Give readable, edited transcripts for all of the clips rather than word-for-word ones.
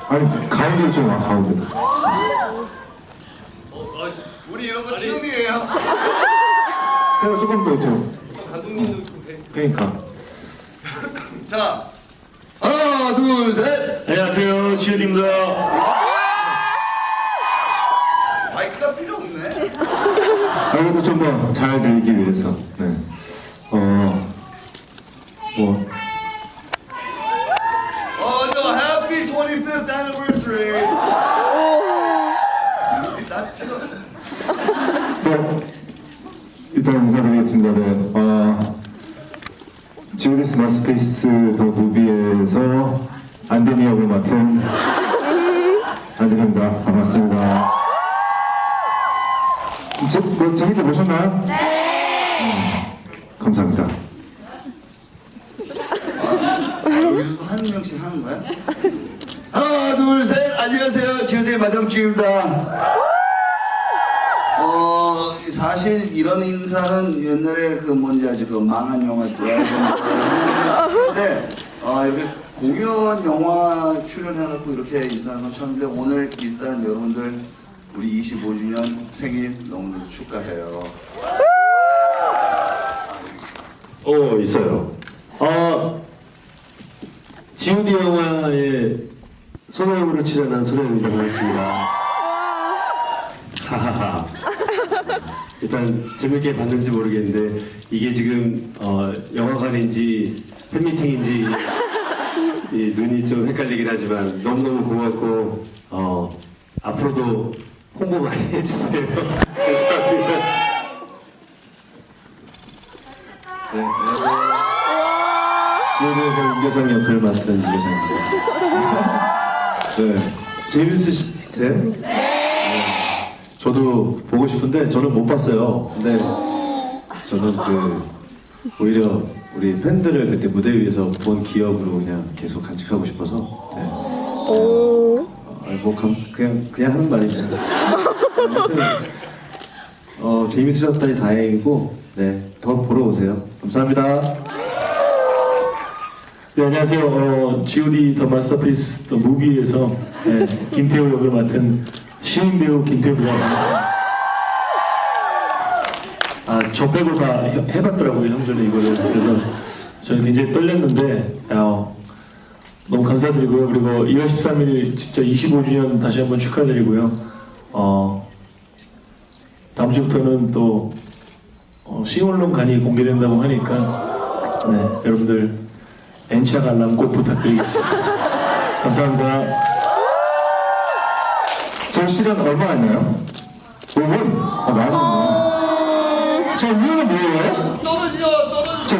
아니 가운데로 좀 와, 가운데. 우리 이런 거 처음이에요. 내가 조금 더 좀. 감독님도 좀 배. 그러니까. 자, 하나, 둘, 셋. 안녕하세요, 지현입니다. 마이크가 필요 없네. 그래도 좀 더 잘 들리기 위해서. 네. 뭐. 저 Happy 25th Anniversary. 네. 일단 인사드리겠습니다. 네. 지오디스 마스터피스 더 무비에서 안데니 역을 맡은 안데니입니다. 반갑습니다. 뭐 재밌게 보셨나요? 네. 감사합니다. 여기서도 한 명씩 하는 거야? 하나, 둘, 셋. 안녕하세요. 지우대의 마정주입니다. 사실 이런 인사는 옛날에 그 뭔지 알죠? 그 망한 영화 드라이브인데 이렇게 공연 영화 출연해갖고 이렇게 인사하는 건 처음인데 오늘 일단 여러분들 우리 25주년 생일 너무너무 축하해요. 있어요. G.O.D 영화에 소나무로 출연한 소나무입니다. 반갑습니다. 하하하. 일단 재밌게 봤는지 모르겠는데 이게 지금 영화관인지 팬미팅인지 이 눈이 좀 헷갈리긴 하지만 너무너무 고맙고 앞으로도 홍보 많이 해주세요. 감사합니다. 네, 안녕하세요. 지오디에서 윤계상 역을 맡은 윤계상입니다. 네, 재밌으세요? 네. 저도 보고 싶은데 저는 못 봤어요. 근데 저는 오히려 우리 팬들을 그때 무대 위에서 본 기억으로 그냥 계속 간직하고 싶어서. 네. 그냥 하는 말입니다. 재밌으셨다니 다행이고, 네, 더 보러 오세요. 감사합니다. 네, 안녕하세요. G.O.D 더 마스터피스 더 무비에서 김태호 역을 맡은 신인 배우 김태호입니다. 반갑습니다. 저 빼고 다 해봤더라고요, 형들은 이거를. 그래서 저는 굉장히 떨렸는데 너무 감사드리고요. 그리고 2월 13일 진짜 25주년 다시 한번 축하드리고요. 다음 주부터는 또 싱얼롱 간이 공개된다고 하니까 네, 여러분들 N차 관람 꼭 부탁드리겠습니다. 감사합니다. 저 시간 얼마 했나요? 5분? 많이 했네요. 저 위에는 뭐예요? 떨어지죠. 저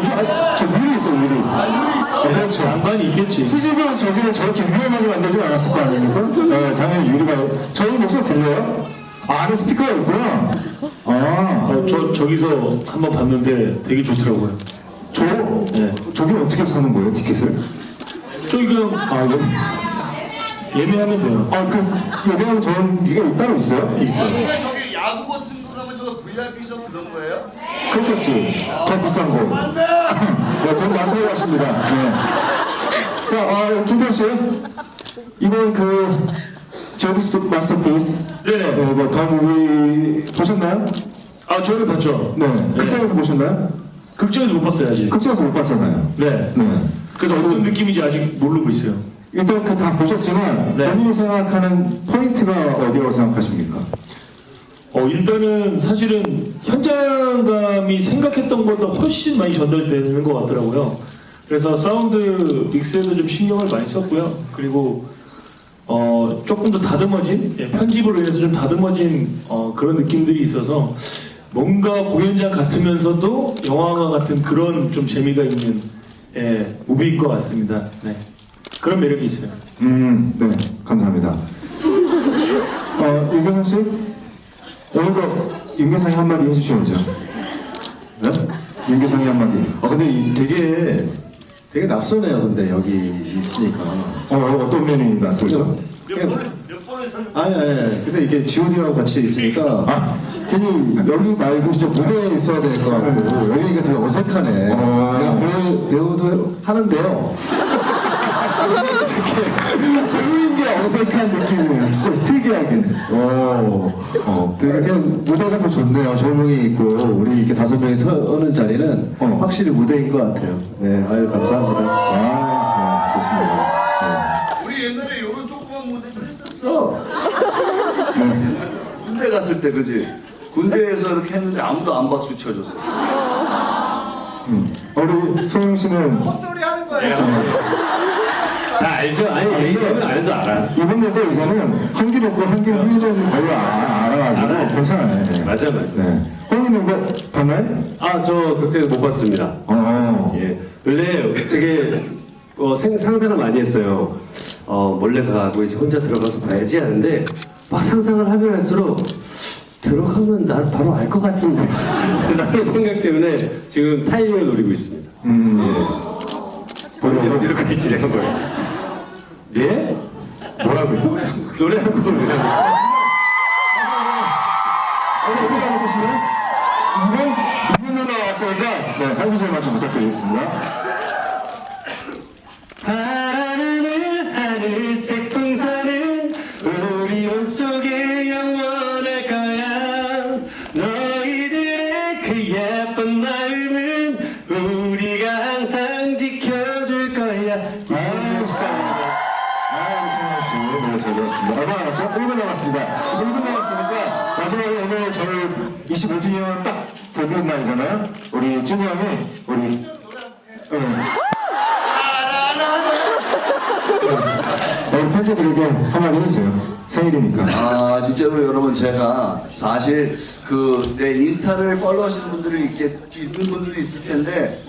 위에 있어요, 위에. 유리 있어. 네, 그렇죠. 양반이 있겠지. CGV에서 저기를 저렇게 위험하게 만들지 않았을 거 아닙니까? 네, 당연히 유리가. 저희 목소리 들려요? 안에 스피커가 있구나. 저기서 한번 봤는데 되게 좋더라고요. 네. 저기 어떻게 사는 거예요, 티켓을? 저기 그냥 예매하면 돼요. 예매하면 저는 이게 따로 있어요? 있어요. 근데 저기 야구 같은 거 가면 저거 VIP석 그런 거예요? 그렇겠지. 더 비싼 거. 안돼. 네, 돈 많다고 하십니다. 네. 자, 김태형 씨. 이번 지오디스 마스터피스. 네네. 뭐, 더 무비 보셨나요? 저는 봤죠. 네. 극장에서 보셨나요? 극장에서 못 봤어요, 아직. 극장에서 못 봤잖아요. 네. 네. 그래서 어떤 느낌인지 아직 모르고 있어요. 일단 다 보셨지만, 네. 본인이 생각하는 포인트가 어디라고 생각하십니까? 일단은 사실은 현장감이 생각했던 것보다 훨씬 많이 전달되는 것 같더라고요. 그래서 사운드 믹스에도 좀 신경을 많이 썼고요. 그리고 조금 더 다듬어진, 편집으로 인해서 좀 다듬어진 그런 느낌들이 있어서 뭔가 공연장 같으면서도 영화와 같은 그런 좀 재미가 있는 무비인 것 같습니다. 네. 그런 매력이 있어요. 네. 감사합니다. 윤계상 씨? 오늘도 윤계상이 한마디 해주셔야죠. 네? 윤계상이 한마디. 근데 되게 낯서네요. 근데 여기 있으니까. 어떤 면이 낯설죠? 몇 번을 산 아니. 근데 이게 G.O.D하고 같이 있으니까 괜히 여기 말고 진짜 무대에 있어야 될 것 같고 여기가 되게 어색하네. 내가 배우도 하는데요. 배우인 게 어색해. 유니크한 느낌이에요. 진짜 특이하게. 되게 그냥 무대가 더 좋네요. 조명이 있고 우리 이렇게 5명이 서는 자리는 확실히 무대인 것 같아요. 네, 아유 감사합니다. 아, 네, 좋습니다. 우리 옛날에 이런 조그만 무대도 했었어. 군대 갔을 때 그지? 군대에서 이렇게 했는데 아무도 안 박수 쳐줬어. 우리 소영 씨는 헛소리 하는 거예요. 다 알죠? 아니 레이저는 알죠 알아. 이분들도 이제는 한길 없고 한길 흘리는 걸로 알아가지고 알아요. 괜찮아요. 네. 맞아. 네. 홍이는 거 봤나요? 아, 저 그때 못 봤습니다. 예. 원래 되게 상상을 많이 했어요. 몰래 가고 이제 혼자 들어가서 봐야지 하는데 막 상상을 하면 할수록 들어가면 날 바로 알 것 같은데 라는 생각 때문에 지금 타이밍을 노리고 있습니다. 예. 언제 어디로 갈지 내가 몰라요. 예? 뭐라고요? 노래 한 곡을 그냥 어디 나오셨어요? 2분 나왔으니까 네, 한 소절만 좀 부탁드리겠습니다. 파란 하늘색 풍선은 우리 몸속에 영원할 거야. 너희들의 그 예쁜 마음은 우리가 항상 지켜줄 거야. 아유, 축하합니다. 아유, 성현 씨, 노래 잘 들었습니다. 얼마 남았죠? 1분 남았습니다. 1분 남았으니까 마지막에 오늘 저희 25주년 딱 데뷔 날이잖아요. 우리 준이 형이 우리 우리 팬들에게 한마디 해주세요. 생일이니까. 아 진짜로 여러분 제가 사실 그 내 인스타를 팔로우하시는 분들이 이렇게 있는 분들이 있을 텐데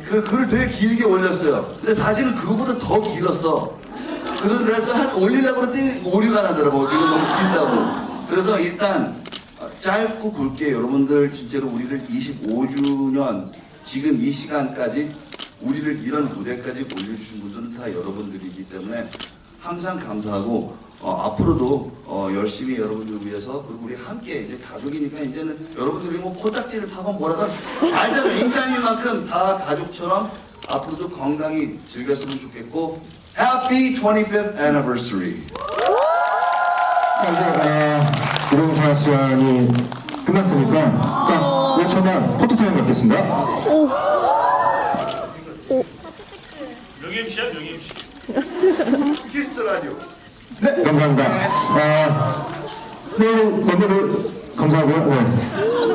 그 글을 되게 길게 올렸어요. 근데 사실은 그거보다 더 길었어. 그래서 내가 한 올리려고 그랬더니 오류가 나더라고. 이거 너무 길다고. 그래서 일단 짧고 굵게 여러분들 진짜로 우리를 25주년 지금 이 시간까지 우리를 이런 무대까지 올려주신 분들은 다 여러분들이기 때문에 항상 감사하고 앞으로도 열심히 여러분들을 위해서 그리고 우리 함께 이제 가족이니까 이제는 여러분들이 뭐 코딱지를 파건 뭐라건 알잖아요. 인간인 만큼 다 가족처럼 앞으로도 건강히 즐겼으면 좋겠고 Happy 25th Anniversary. 자, 이제 이동사 시간이 끝났으니까 딱 5초만 포토타임 갖겠습니다. 명예MC야 명예MC. 키스터 라디오. 네, 감사합니다. 멤버들 감사하고요. 네.